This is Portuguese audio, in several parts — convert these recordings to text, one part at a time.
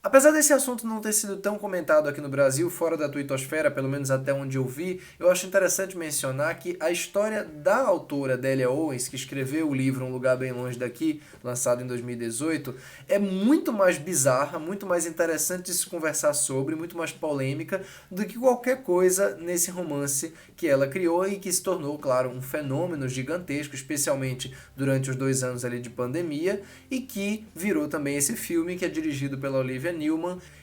Apesar desse assunto não ter sido tão comentado aqui no Brasil, fora da tuitosfera, pelo menos até onde eu vi, eu acho interessante mencionar que a história da autora Delia Owens, que escreveu o livro Um Lugar Bem Longe Daqui, lançado em 2018, é muito mais bizarra, muito mais interessante de se conversar sobre, muito mais polêmica do que qualquer coisa nesse romance que ela criou e que se tornou, claro, um fenômeno gigantesco, especialmente durante os 2 anos ali de pandemia, e que virou também esse filme que é dirigido pela Olivia Newman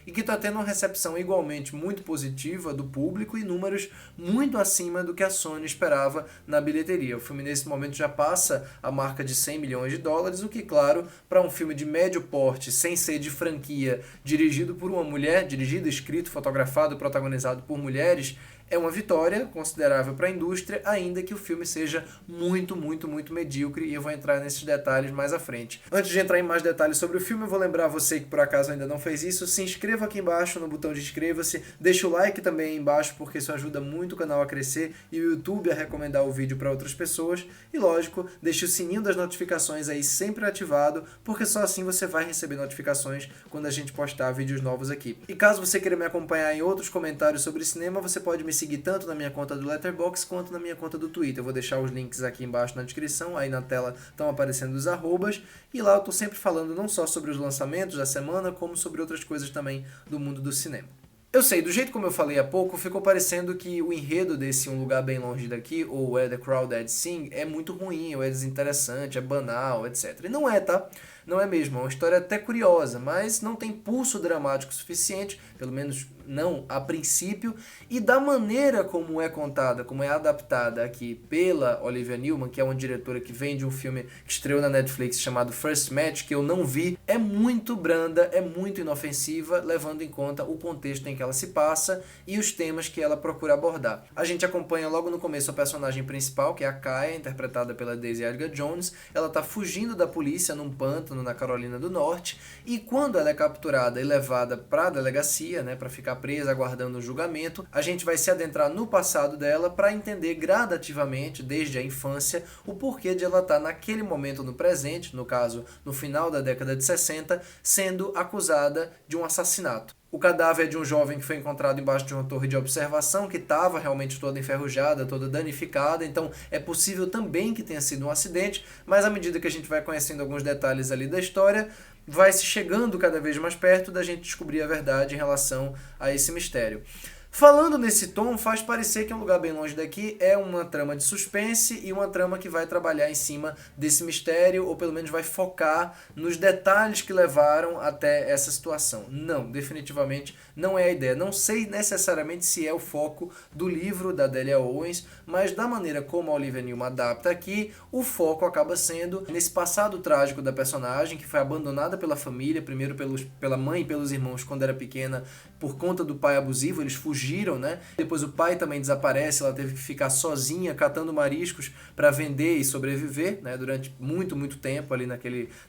e que está tendo uma recepção igualmente muito positiva do público e números muito acima do que a Sony esperava na bilheteria. O filme nesse momento já passa a marca de 100 milhões de dólares, o que, claro, para um filme de médio porte, sem ser de franquia, dirigido por uma mulher, dirigido, escrito, fotografado, protagonizado por mulheres, é uma vitória considerável para a indústria, ainda que o filme seja muito, muito, muito medíocre, e eu vou entrar nesses detalhes mais à frente. Antes de entrar em mais detalhes sobre o filme, eu vou lembrar você que por acaso ainda não fez isso, se inscreva aqui embaixo no botão de inscreva-se, deixa o like também aí embaixo, porque isso ajuda muito o canal a crescer e o YouTube a recomendar o vídeo para outras pessoas, e lógico, deixe o sininho das notificações aí sempre ativado, porque só assim você vai receber notificações quando a gente postar vídeos novos aqui. E caso você queira me acompanhar em outros comentários sobre cinema, você pode me seguir tanto na minha conta do Letterboxd quanto na minha conta do Twitter. Eu vou deixar os links aqui embaixo na descrição, aí na tela estão aparecendo os arrobas, e lá eu estou sempre falando não só sobre os lançamentos da semana, como sobre outras coisas também do mundo do cinema. Eu sei, do jeito como eu falei há pouco, ficou parecendo que o enredo desse Um Lugar Bem Longe Daqui, ou Where the Crawdads Sing, é muito ruim, ou é desinteressante, é banal, etc. E não é, tá? Não é mesmo, é uma história até curiosa, mas não tem pulso dramático suficiente, pelo menos não a princípio, e da maneira como é contada, como é adaptada aqui pela Olivia Newman, que é uma diretora que vem de um filme que estreou na Netflix chamado First Match, que eu não vi, é muito branda, é muito inofensiva, levando em conta o contexto em que ela se passa e os temas que ela procura abordar. A gente acompanha logo no começo a personagem principal, que é a Kaya, interpretada pela Daisy Edgar Jones. Ela está fugindo da polícia num pântano na Carolina do Norte, e quando ela é capturada e levada para a delegacia, né, para ficar presa aguardando o julgamento, a gente vai se adentrar no passado dela para entender gradativamente, desde a infância, o porquê de ela estar naquele momento no presente, no caso, no final da década de 60, sendo acusada de um assassinato. O cadáver é de um jovem que foi encontrado embaixo de uma torre de observação, que estava realmente toda enferrujada, toda danificada, então é possível também que tenha sido um acidente, mas à medida que a gente vai conhecendo alguns detalhes ali da história, vai se chegando cada vez mais perto da gente descobrir a verdade em relação a esse mistério. Falando nesse tom, faz parecer que Um Lugar Bem Longe Daqui é uma trama de suspense e uma trama que vai trabalhar em cima desse mistério, ou pelo menos vai focar nos detalhes que levaram até essa situação. Não, definitivamente não é a ideia. Não sei necessariamente se é o foco do livro da Delia Owens, mas da maneira como a Olivia Newman adapta aqui, o foco acaba sendo nesse passado trágico da personagem, que foi abandonada pela família, primeiro pela mãe e pelos irmãos quando era pequena, por conta do pai abusivo, eles fugiram, né? Depois o pai também desaparece, ela teve que ficar sozinha catando mariscos para vender e sobreviver, né? Durante muito, muito tempo ali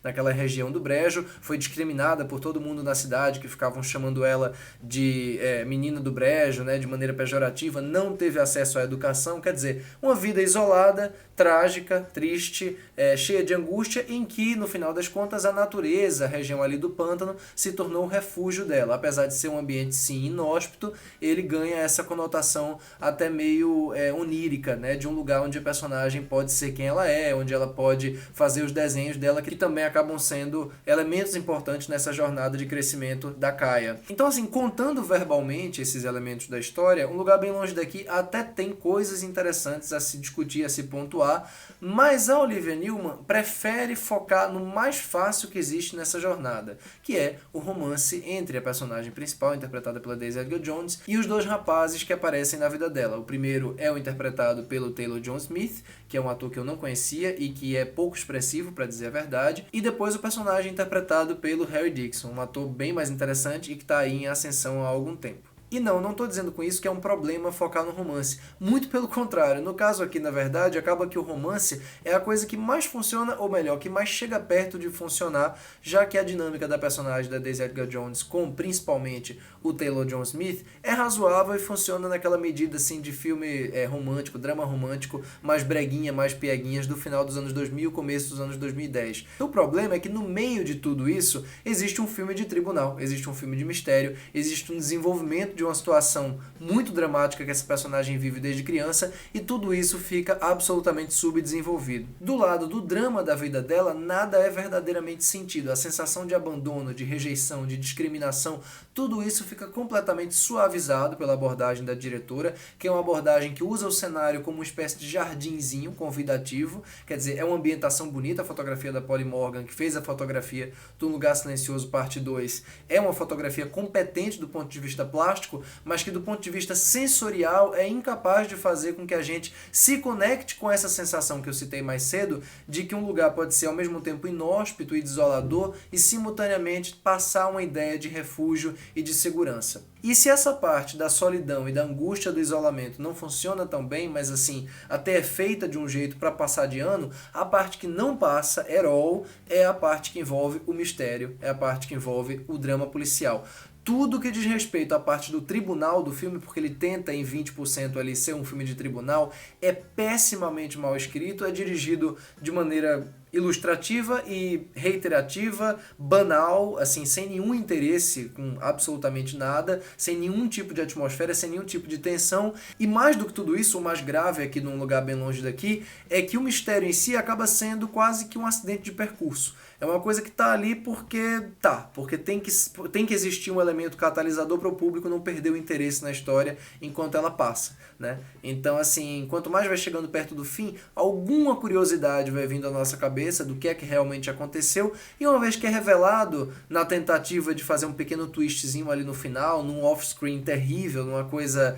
naquela região do Brejo. Foi discriminada por todo mundo na cidade, que ficavam chamando ela de menina do Brejo, né? De maneira pejorativa, não teve acesso à educação, quer dizer, uma vida isolada, trágica, triste, cheia de angústia, em que, no final das contas, a natureza, a região ali do pântano, se tornou o refúgio dela. Apesar de ser um ambiente, sim, inóspito, ele ganha essa conotação até meio onírica, né? De um lugar onde a personagem pode ser quem ela é, onde ela pode fazer os desenhos dela, que também acabam sendo elementos importantes nessa jornada de crescimento da Kaya. Então, assim, contando verbalmente esses elementos da história, Um Lugar Bem Longe Daqui até tem coisas interessantes a se discutir, a se pontuar, mas a Olivia Newman prefere focar no mais fácil que existe nessa jornada, que é o romance entre a personagem principal, interpretada pela Daisy Edgar Jones, e os dois rapazes que aparecem na vida dela. O primeiro é o interpretado pelo Taylor John Smith, que é um ator que eu não conhecia e que é pouco expressivo, para dizer a verdade, e depois o personagem interpretado pelo Harry Dixon, um ator bem mais interessante e que está aí em ascensão há algum tempo. E não estou dizendo com isso que é um problema focar no romance. Muito pelo contrário. No caso aqui, na verdade, acaba que o romance é a coisa que mais funciona, ou melhor, que mais chega perto de funcionar, já que a dinâmica da personagem da Daisy Edgar Jones com, principalmente, o Taylor John Smith é razoável e funciona naquela medida, assim, de filme romântico, drama romântico, mais breguinha, mais pieguinhas do final dos anos 2000, começo dos anos 2010. O problema é que no meio de tudo isso, existe um filme de tribunal, existe um filme de mistério, existe um desenvolvimento de uma situação muito dramática que essa personagem vive desde criança e tudo isso fica absolutamente subdesenvolvido. Do lado do drama da vida dela, nada é verdadeiramente sentido. A sensação de abandono, de rejeição, de discriminação, tudo isso fica completamente suavizado pela abordagem da diretora, que é uma abordagem que usa o cenário como uma espécie de jardinzinho convidativo, quer dizer, é uma ambientação bonita. A fotografia da Polly Morgan, que fez a fotografia do Lugar Silencioso parte 2, é uma fotografia competente do ponto de vista plástico, mas que do ponto de vista sensorial é incapaz de fazer com que a gente se conecte com essa sensação que eu citei mais cedo, de que um lugar pode ser ao mesmo tempo inóspito e desolador e simultaneamente passar uma ideia de refúgio e de segurança. E se essa parte da solidão e da angústia do isolamento não funciona tão bem, mas assim, até é feita de um jeito para passar de ano, a parte que não passa, at all, é a parte que envolve o mistério, é a parte que envolve o drama policial. Tudo que diz respeito à parte do tribunal do filme, porque ele tenta em 20% ali ser um filme de tribunal, é pessimamente mal escrito, é dirigido de maneira ilustrativa e reiterativa, banal, assim, sem nenhum interesse com absolutamente nada, sem nenhum tipo de atmosfera, sem nenhum tipo de tensão. E mais do que tudo isso, o mais grave aqui num lugar bem longe daqui, é que o mistério em si acaba sendo quase que um acidente de percurso. É uma coisa que tá ali porque tem que existir um elemento catalisador para o público não perder o interesse na história enquanto ela passa, né? Então, assim, quanto mais vai chegando perto do fim, alguma curiosidade vai vindo à nossa cabeça do que é que realmente aconteceu, e uma vez que é revelado, na tentativa de fazer um pequeno twistzinho ali no final, num off-screen terrível, numa coisa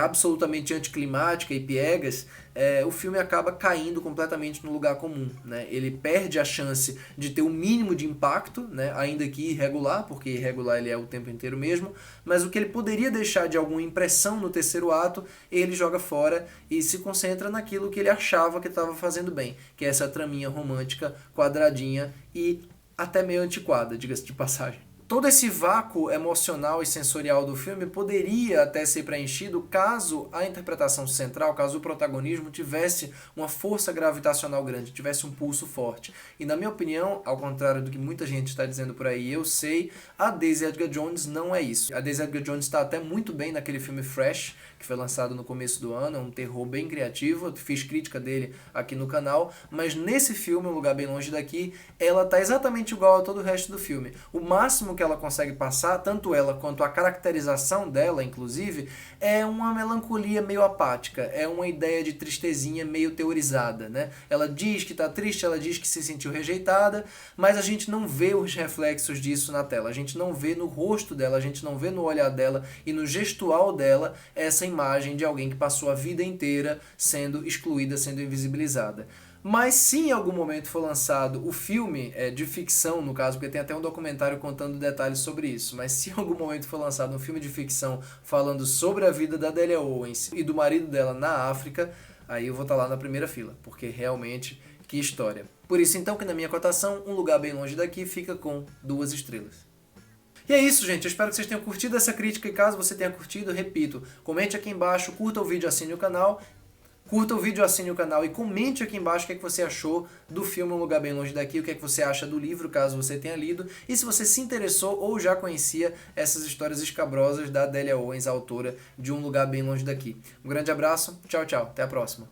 absolutamente anticlimática e piegas, o filme acaba caindo completamente no lugar comum, né? Ele perde a chance de ter o mínimo de impacto, né? Ainda que irregular, porque irregular ele é o tempo inteiro mesmo, mas o que ele poderia deixar de alguma impressão no terceiro ato, ele joga fora e se concentra naquilo que ele achava que estava fazendo bem, que é essa traminha romântica, quadradinha e até meio antiquada, diga-se de passagem. Todo esse vácuo emocional e sensorial do filme poderia até ser preenchido caso a interpretação central, caso o protagonismo tivesse uma força gravitacional grande, tivesse um pulso forte. E na minha opinião, ao contrário do que muita gente está dizendo por aí, eu sei, a Daisy Edgar Jones não é isso. A Daisy Edgar Jones está até muito bem naquele filme Fresh, que foi lançado no começo do ano, é um terror bem criativo, eu fiz crítica dele aqui no canal, mas nesse filme, Um Lugar Bem Longe Daqui, ela tá exatamente igual a todo o resto do filme. O máximo que ela consegue passar, tanto ela quanto a caracterização dela, inclusive, é uma melancolia meio apática, é uma ideia de tristezinha meio teorizada, né? Ela diz que tá triste, ela diz que se sentiu rejeitada, mas a gente não vê os reflexos disso na tela, a gente não vê no rosto dela, a gente não vê no olhar dela e no gestual dela essa imagem de alguém que passou a vida inteira sendo excluída, sendo invisibilizada. Mas se em algum momento for lançado o filme de ficção, no caso, porque tem até um documentário contando detalhes sobre isso, mas se em algum momento for lançado um filme de ficção falando sobre a vida da Delia Owens e do marido dela na África, aí eu vou estar lá na primeira fila, porque realmente, que história. Por isso então que na minha cotação, Um Lugar Bem Longe Daqui fica com 2 estrelas. E é isso, gente. Eu espero que vocês tenham curtido essa crítica e caso você tenha curtido, repito, comente aqui embaixo, curta o vídeo, assine o canal. Curta o vídeo, assine o canal e comente aqui embaixo o que é que você achou do filme Um Lugar Bem Longe Daqui, o que é que você acha do livro, caso você tenha lido, e se você se interessou ou já conhecia essas histórias escabrosas da Delia Owens, autora de Um Lugar Bem Longe Daqui. Um grande abraço, tchau, tchau, até a próxima.